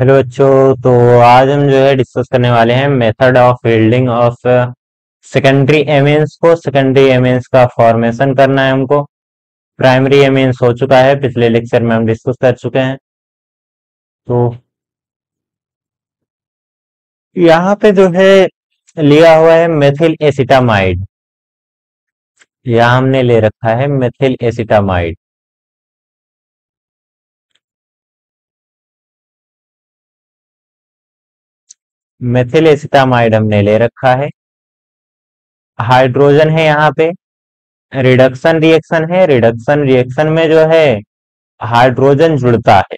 Hello बच्चों। तो आज हम जो है डिस्कस करने वाले हैं method of building of secondary amines को। सेकेंडरी एमीन्स का फॉर्मेशन करना है हमको। प्राइमरी एमीन्स हो चुका है, पिछले लेक्चर में हम डिस्कस कर चुके हैं। तो यहाँ पे जो है लिया हुआ है मेथिल एसिटामाइड। यहाँ हमने ले रखा है मेथिल एसिटामाइड। मेथिल एसिटामाइड हमने ले रखा है। हाइड्रोजन है यहाँ पे। रिडक्शन रिएक्शन है। रिडक्शन रिएक्शन में जो है हाइड्रोजन जुड़ता है।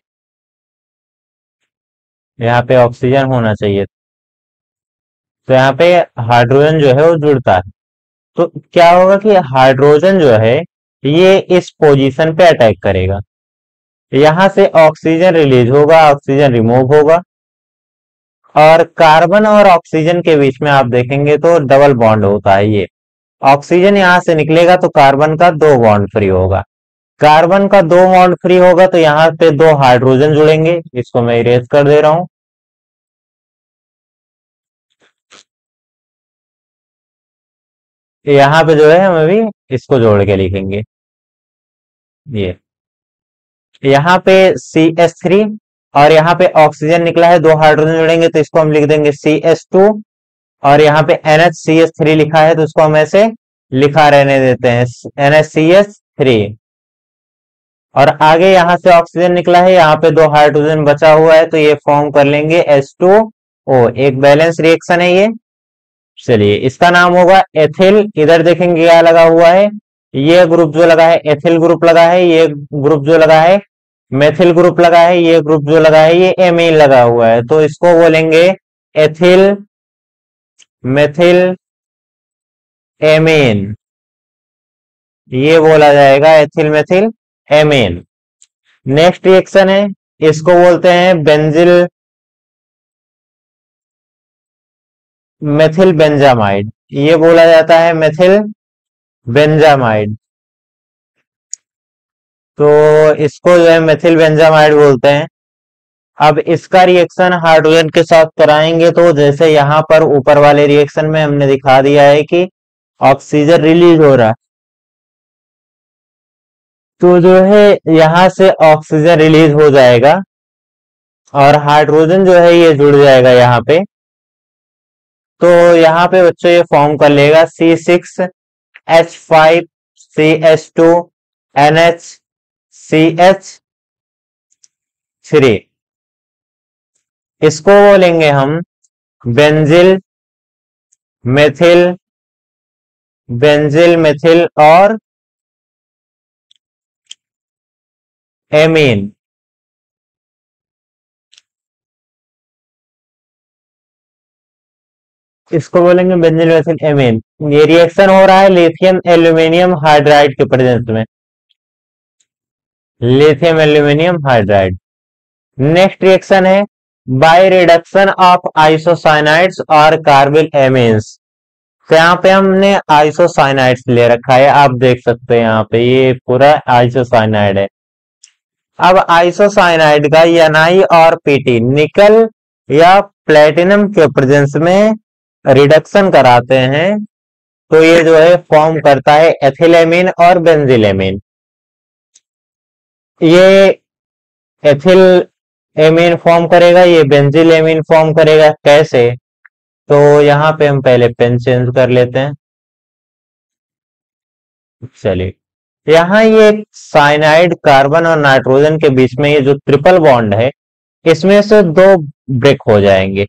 यहाँ पे ऑक्सीजन होना चाहिए, तो यहाँ पे हाइड्रोजन जो है वो जुड़ता है। तो क्या होगा कि हाइड्रोजन जो है ये इस पोजीशन पे अटैक करेगा। यहां से ऑक्सीजन रिलीज होगा, ऑक्सीजन रिमूव होगा, और कार्बन और ऑक्सीजन के बीच में आप देखेंगे तो डबल बॉन्ड होता है। ये ऑक्सीजन यहां से निकलेगा तो कार्बन का दो बॉन्ड फ्री होगा। कार्बन का दो बॉन्ड फ्री होगा तो यहाँ पे दो हाइड्रोजन जुड़ेंगे। इसको मैं इरेज कर दे रहा हूं। यहाँ पे जो है हम अभी इसको जोड़ के लिखेंगे। ये यहाँ पे CH3 और यहाँ पे ऑक्सीजन निकला है, दो हाइड्रोजन जुड़ेंगे तो इसको हम लिख देंगे CH2। और यहाँ पे NHCH3 लिखा है तो इसको हम ऐसे लिखा रहने देते हैं, NHCH3। और आगे यहाँ से ऑक्सीजन निकला है, यहाँ पे दो हाइड्रोजन बचा हुआ है तो ये फॉर्म कर लेंगे H2O। एक बैलेंस रिएक्शन है ये। चलिए, इसका नाम होगा एथिल। इधर देखेंगे क्या लगा हुआ है। ये ग्रुप जो लगा है एथिल ग्रुप लगा है, ये ग्रुप जो लगा है मेथिल ग्रुप लगा है, ये ग्रुप जो लगा है ये एमीन लगा हुआ है, तो इसको बोलेंगे एथिल मेथिल एमीन। ये बोला जाएगा ethyl methyl amine. Next reaction है, इसको बोलते हैं बेंजिल मेथिल बेंजामाइड। ये बोला जाता है मेथिल बेंजामाइड। तो इसको जो है मेथिल बेंजामाइड बोलते हैं। अब इसका रिएक्शन हाइड्रोजन के साथ कराएंगे तो जैसे यहाँ पर ऊपर वाले रिएक्शन में हमने दिखा दिया है कि ऑक्सीजन रिलीज हो रहा है, तो जो है यहाँ से ऑक्सीजन रिलीज हो जाएगा और हाइड्रोजन जो है ये जुड़ जाएगा यहाँ पे। तो यहाँ पे बच्चों ये फॉर्म कर लेगा C6H5CH2NH3। इसको बोलेंगे हम बेंजिल मेथिल बेंजिल मेथिल और एमीन। इसको बोलेंगे बेंजिल मेथिल एमीन। ये रिएक्शन हो रहा है लिथियम एल्यूमिनियम हाइड्राइड के प्रेजेंस में। Lithium aluminium hydride. Next reaction है बाय रिडक्शन ऑफ आइसोसाइनाइड्स और कार्बिल एमीन्स। तो यहाँ पे हमने आइसोसाइनाइड्स ले रखा है, आप देख सकते हैं यहाँ पे ये पूरा आइसोसाइनाइड है। अब आइसोसाइनाइड का Ni और Pt निकल या प्लेटिनम के प्रेजेंस में रिडक्शन कराते हैं तो ये जो है फॉर्म करता है एथिलेमीन और बेंजिलेमीन। ये एथिल एमीन फॉर्म करेगा, ये बेंजिलेमीन फॉर्म करेगा। कैसे? तो यहाँ पे हम पहले पेन चेंज कर लेते हैं। चलिए, यहाँ ये साइनाइड कार्बन और नाइट्रोजन के बीच में ये जो ट्रिपल बॉन्ड है इसमें से दो ब्रेक हो जाएंगे।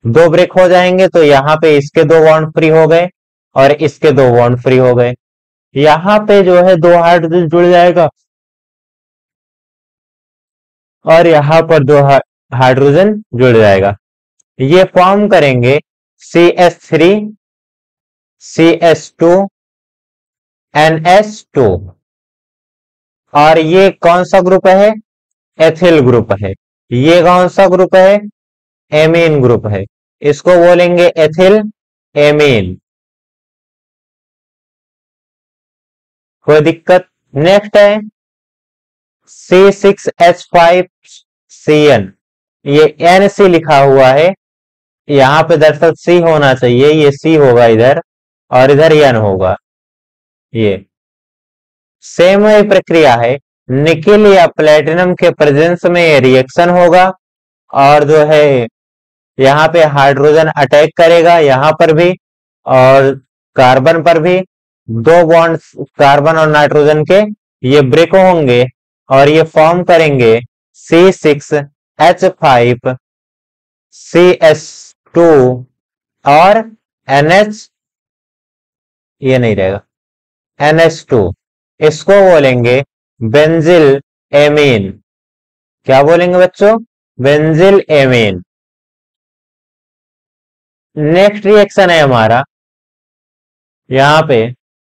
दो ब्रेक हो जाएंगे तो यहाँ पे इसके दो बॉन्ड फ्री हो गए और इसके दो बॉन्ड फ्री हो गए। यहाँ पे जो है दो हाइड्रोजन जुड़ जाएगा और यहाँ पर दो हाइड्रोजन जुड़ जाएगा। ये फॉर्म करेंगे CH3 CH2 NH2। और ये कौन सा ग्रुप है? एथिल ग्रुप है। ये कौन सा ग्रुप है? एमीन ग्रुप है। इसको बोलेंगे एथिल एमीन। कोई दिक्कत? नेक्स्ट है C6H5CN। ये NC लिखा हुआ है, यहाँ पे दरअसल C होना चाहिए, ये C होगा इधर, और इधर N होगा। ये सेम वही प्रक्रिया है, निकिल या प्लेटिनम के प्रेजेंस में ये रिएक्शन होगा, और जो है यहाँ पे हाइड्रोजन अटैक करेगा यहाँ पर भी, और कार्बन पर भी। दो बॉन्ड्स कार्बन और नाइट्रोजन के ये ब्रेक होंगे, और ये फॉर्म करेंगे C6H5 CS2 और NH, ये नहीं रहेगा, NH2। इसको बोलेंगे बेंजिल एमीन। क्या बोलेंगे बच्चों? Benzyl amine. नेक्स्ट रिएक्शन है हमारा यहाँ पे,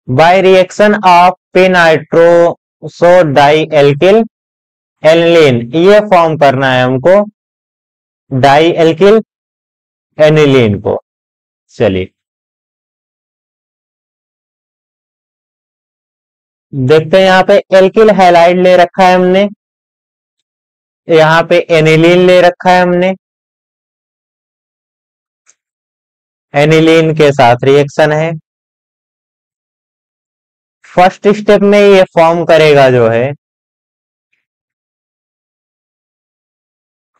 by reaction of p nitroso die alkyl aniline, ये फॉर्म करना है हमको डाई एल्किल एनिलीन को। चलिए देखते हैं, यहाँ पे एल्किल हैलाइड ले रखा है हमने, यहाँ पे एनिलीन ले रखा है हमने, एनिलीन के साथ रिएक्शन है। फर्स्ट स्टेप में ये फॉर्म करेगा जो है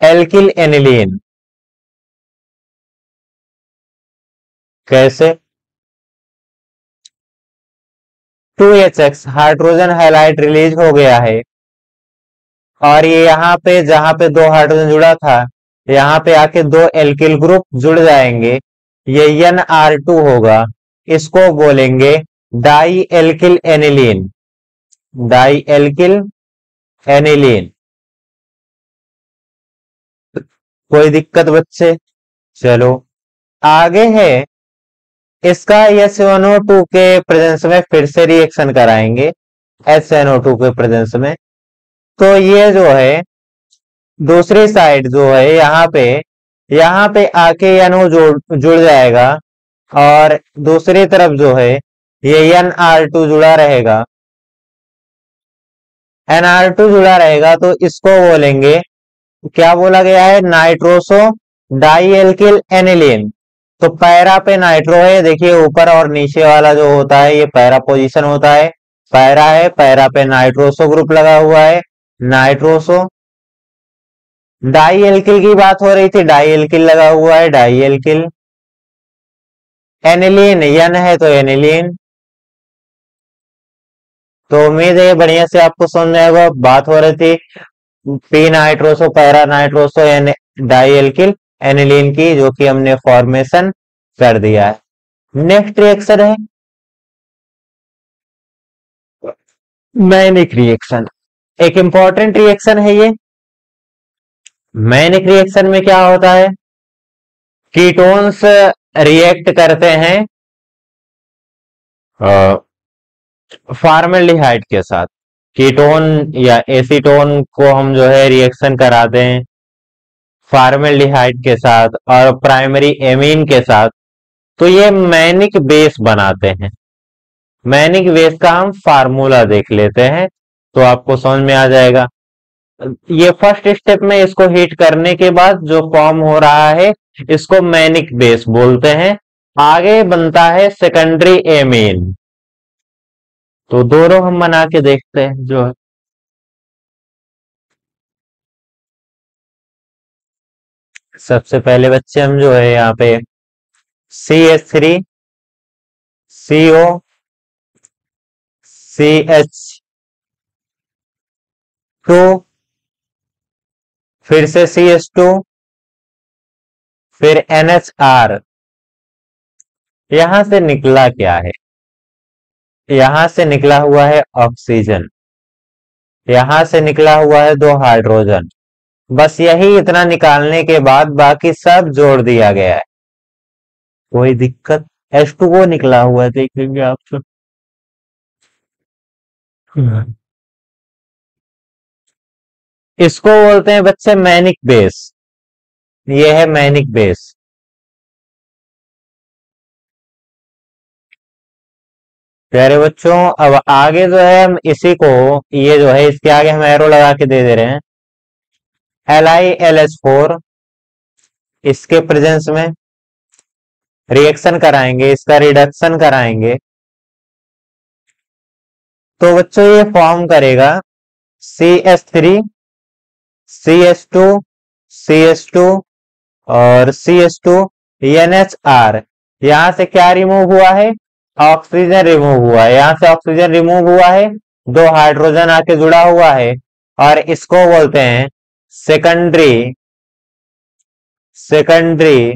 एल्किल एनिलीन। कैसे? 2HX हाइड्रोजन हैलाइड रिलीज हो गया है, और ये यहाँ पे जहां पे दो हाइड्रोजन जुड़ा था, यहाँ पे आके दो एल्किल ग्रुप जुड़ जाएंगे, ये NR2 होगा। इसको बोलेंगे di alkyl aniline, di alkyl aniline. कोई दिक्कत बच्चे? चलो आगे है, इसका SnO2 के प्रेजेंस में फिर से रिएक्शन कराएंगे, SnO2 के प्रेजेंस में। तो ये जो है दूसरी साइड जो है यहाँ पे आके NO जुड़ जाएगा, और दूसरी तरफ जो है ये NR2 जुड़ा रहेगा, NR2 जुड़ा रहेगा। तो इसको बोलेंगे, क्या बोला गया है? Nitroso di alkyl aniline. तो पैरा पे नाइट्रो है, देखिए ऊपर और नीचे वाला जो होता है ये पैरा पोजीशन होता है, पैरा है, पैरा पे नाइट्रोसो ग्रुप लगा हुआ है, नाइट्रोसो। डाई एल्किल की बात हो रही थी, डाई एल्किल लगा हुआ है, डाई एल्किल एनिलीन, यन है तो एनिलीन। तो उम्मीद है बढ़िया से आपको समझ में आएगा। बात हो रही थी P nitroso para nitroso di alkyl aniline की, जो कि हमने फॉर्मेशन कर दिया है। नेक्स्ट रिएक्शन है मैनिक रिएक्शन, एक इंपॉर्टेंट रिएक्शन है ये। मैनिक रिएक्शन में क्या होता है? कीटोन्स रिएक्ट करते हैं फॉर्मेल्डिहाइड के साथ। कीटोन या एसीटोन को हम जो है रिएक्शन कराते हैं फॉर्मेल्डिहाइड के साथ और प्राइमरी एमीन के साथ, तो ये मैनिक बेस बनाते हैं। मैनिक बेस का हम फार्मूला देख लेते हैं तो आपको समझ में आ जाएगा। ये फर्स्ट स्टेप में इसको हीट करने के बाद जो फॉर्म हो रहा है इसको मैनिक बेस बोलते हैं। आगे बनता है सेकेंडरी एमीन, तो दोनों हम बना के देखते हैं जो है। सबसे पहले बच्चे हम जो है यहाँ पे CH3 CO CH2, फिर से CH2, फिर NHR। यहां से निकला क्या है? यहां से निकला हुआ है ऑक्सीजन, यहां से निकला हुआ है दो हाइड्रोजन। बस यही इतना निकालने के बाद बाकी सब जोड़ दिया गया है। कोई दिक्कत? H2O निकला हुआ है, देखेंगे आप सब। इसको बोलते हैं बच्चे मैनिक बेस, ये है मैनिक बेस। प्यारे बच्चों अब आगे जो है हम इसी को, ये जो है इसके आगे हम एरो लगा के दे दे रहे हैं, LiLH4 इसके प्रेजेंस में रिएक्शन कराएंगे, इसका रिडक्शन कराएंगे, तो बच्चों ये फॉर्म करेगा CH3 CH2 CH2 और CH2 NHR। यहां से क्या रिमूव हुआ है? ऑक्सीजन रिमूव हुआ है। यहां से ऑक्सीजन रिमूव हुआ है, दो हाइड्रोजन आके जुड़ा हुआ है और इसको बोलते हैं सेकेंडरी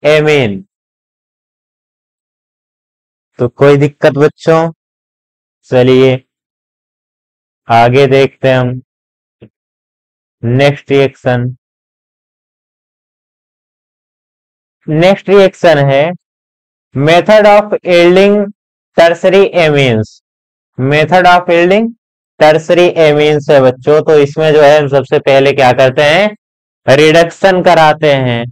एमीन। तो कोई दिक्कत बच्चों? चलिए आगे देखते हैं हम नेक्स्ट रिएक्शन। नेक्स्ट रिएक्शन है method of yielding tertiary amines. Method of yielding tertiary amines है बच्चों। तो इसमें जो है हम सबसे पहले क्या करते हैं? रिडक्शन कराते हैं।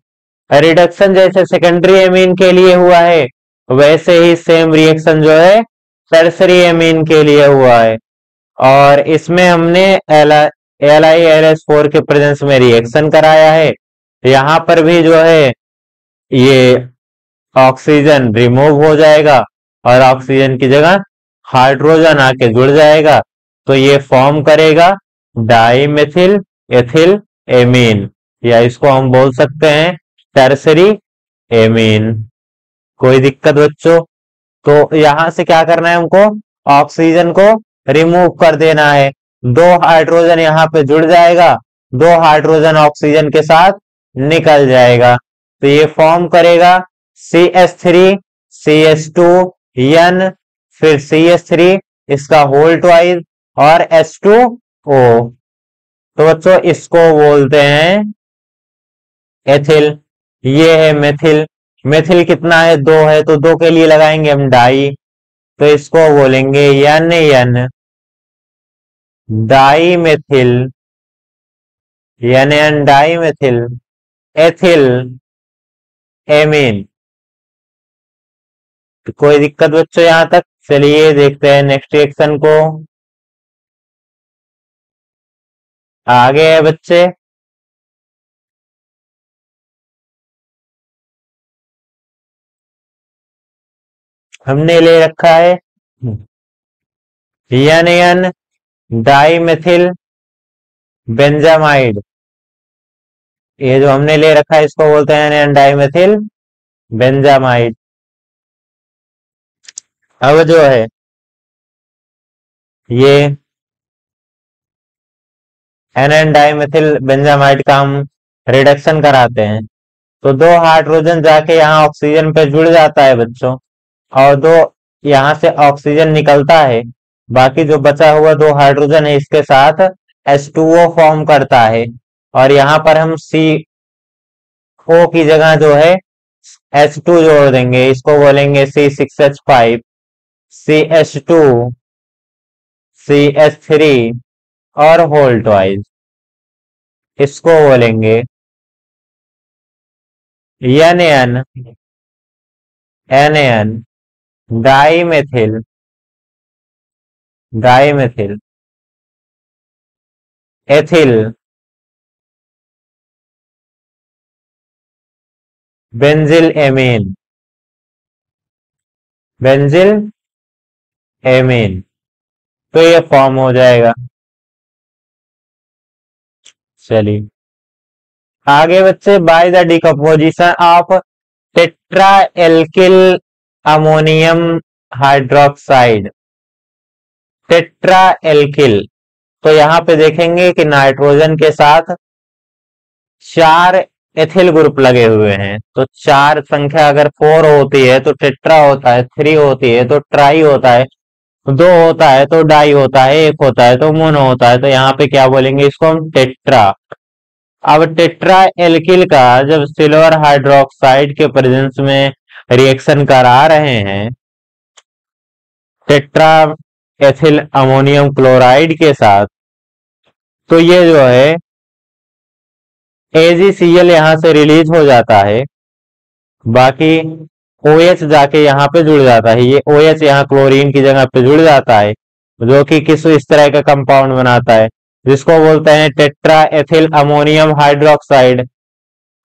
रिडक्शन जैसे सेकेंडरी एमीन के लिए हुआ है, वैसे ही सेम रिएक्शन जो है टर्सरी एमीन के लिए हुआ है। और इसमें हमने LiLH4 के प्रेजेंस में रिएक्शन कराया है। यहां पर भी जो है ये ऑक्सीजन रिमूव हो जाएगा और ऑक्सीजन की जगह हाइड्रोजन आके जुड़ जाएगा, तो ये फॉर्म करेगा डाईमेथिल एथिल एमीन, या इसको हम बोल सकते हैं टर्सरी एमीन। कोई दिक्कत बच्चों? तो यहां से क्या करना है हमको? ऑक्सीजन को रिमूव कर देना है। दो हाइड्रोजन यहाँ पे जुड़ जाएगा, दो हाइड्रोजन ऑक्सीजन के साथ निकल जाएगा, तो ये फॉर्म करेगा CH3 CH2 N, फिर CH3 इसका होल ट्वाइस और H2O। तो बच्चों इसको बोलते हैं एथिल। ये है मेथिल। मेथिल कितना है? दो है, तो दो के लिए लगाएंगे हम डाई, तो इसको बोलेंगे NN di methyl, NN di methyl ethyl amine. तो कोई दिक्कत बच्चों यहां तक? चलिए देखते हैं नेक्स्ट रिएक्शन को। आगे है बच्चे हमने ले रखा है NN डाईमेथिल बेंजामाइड। ये जो हमने ले रखा है इसको बोलते हैं NN डाईमेथिल बेंजामाइड। अब जो है ये NN डाईमेथिल बेंजामाइड का हम रिडक्शन कराते हैं, तो दो हाइड्रोजन जाके यहाँ ऑक्सीजन पे जुड़ जाता है बच्चों, और दो यहाँ से ऑक्सीजन निकलता है, बाकी जो बचा हुआ दो हाइड्रोजन है इसके साथ H2O फॉर्म करता है, और यहाँ पर हम CO की जगह जो है H2 जोड़ देंगे, इसको बोलेंगे C6H5 CH2 CH3 और होल ट्वाइस, इसको बोलेंगे NN dimethyl ethyl benzyl amine. तो ये फॉर्म हो जाएगा। चलिए आगे बच्चे, by the decomposition of tetra alkyl ammonium hydroxide. Tetra alkyl, तो यहां पे देखेंगे कि नाइट्रोजन के साथ चार एथिल ग्रुप लगे हुए हैं, तो चार संख्या अगर 4 होती है तो टेट्रा होता है, 3 होती है तो ट्राई होता है, 2 होता है तो डाई होता है, 1 होता है तो मोनो होता है। तो यहाँ पे क्या बोलेंगे? इसको हम टेट्रा। अब टेट्रा एल्किल का जब सिल्वर हाइड्रोक्साइड के प्रेजेंस में रिएक्शन करा रहे हैं टेट्रा एथिल अमोनियम क्लोराइड के साथ, तो ये जो है AgCl यहां से रिलीज हो जाता है, बाकी OH जाके यहाँ पे जुड़ जाता है। ये OH यहाँ क्लोरीन की जगह पे जुड़ जाता है, जो कि किस इस तरह का कंपाउंड बनाता है, जिसको बोलते हैं टेट्रा एथिल अमोनियम हाइड्रोक्साइड।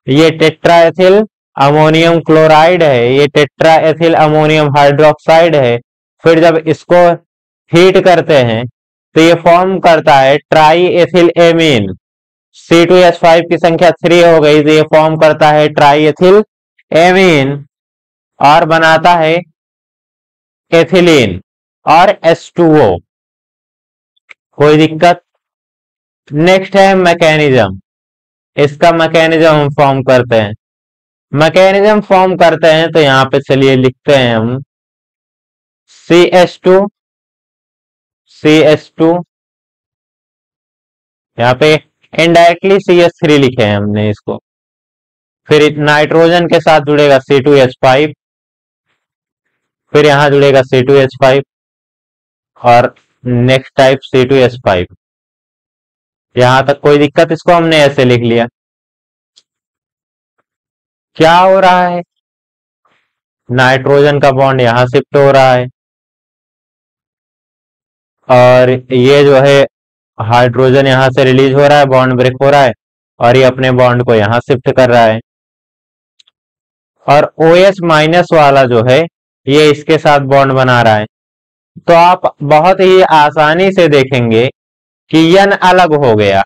ये टेट्रा एथिल अमोनियम क्लोराइड है, ये टेट्रा एथिल अमोनियम हाइड्रोक्साइड है। फिर जब इसको हीट करते हैं तो ये फॉर्म करता है ट्राई एथिल एमीन। C2H5 की संख्या 3 हो गई तो ये फॉर्म करता है ट्राई एथिल एमीन और बनाता है एथिलीन और H2O। कोई दिक्कत? नेक्स्ट है मैकेनिज्म। इसका मैकेनिज्म हम फॉर्म करते हैं। मैकेनिज्म फॉर्म करते हैं तो यहां पे चलिए लिखते हैं हम CH2 यहाँ पे इनडायरेक्टली CH3 लिखे हैं हमने इसको। फिर नाइट्रोजन के साथ जुड़ेगा C2H5, फिर यहां जुड़ेगा C2H5 और नेक्स्ट टाइप C2H5। यहां तक कोई दिक्कत? इसको हमने ऐसे लिख लिया। क्या हो रहा है? नाइट्रोजन का बॉन्ड यहां शिफ्ट हो रहा है और ये जो है हाइड्रोजन यहां से रिलीज हो रहा है, बॉन्ड ब्रेक हो रहा है और ये अपने बॉन्ड को यहां शिफ्ट कर रहा है। और OH माइनस वाला जो है ये इसके साथ बॉन्ड बना रहा है। तो आप बहुत ही आसानी से देखेंगे कि N अलग हो गया,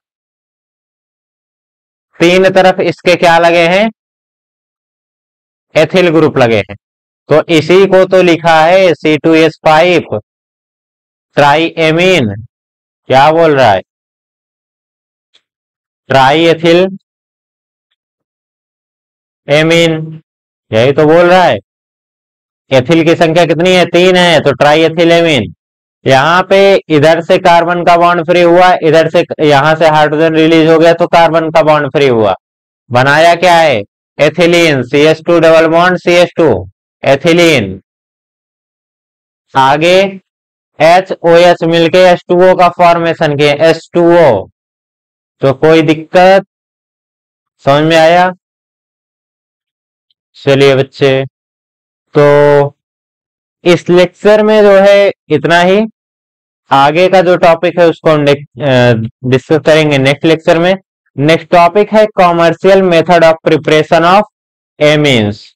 तीन तरफ इसके क्या लगे हैं? एथिल ग्रुप लगे हैं। तो इसी को तो लिखा है C2H5 ट्राई एमीन। क्या बोल रहा है? ट्राई एथिल एमीन, यही तो बोल रहा है। एथिल की संख्या कितनी है? 3 है, तो ट्राई एथिल एमीन। यहाँ पे इधर से कार्बन का बॉन्ड फ्री हुआ, इधर से यहां से हाइड्रोजन रिलीज हो गया तो कार्बन का बॉन्ड फ्री हुआ। बनाया क्या है? Ethylene. CH2 double bond CH2 ethylene. आगे HOH मिलके H2O का फॉर्मेशन किए H2O। तो कोई दिक्कत? समझ में आया? चलिए बच्चे, तो इस लेक्चर में जो है इतना ही। आगे का जो टॉपिक है उसको हम डिस्कस करेंगे नेक्स्ट लेक्चर में। नेक्स्ट टॉपिक है commercial method of preparation of amines.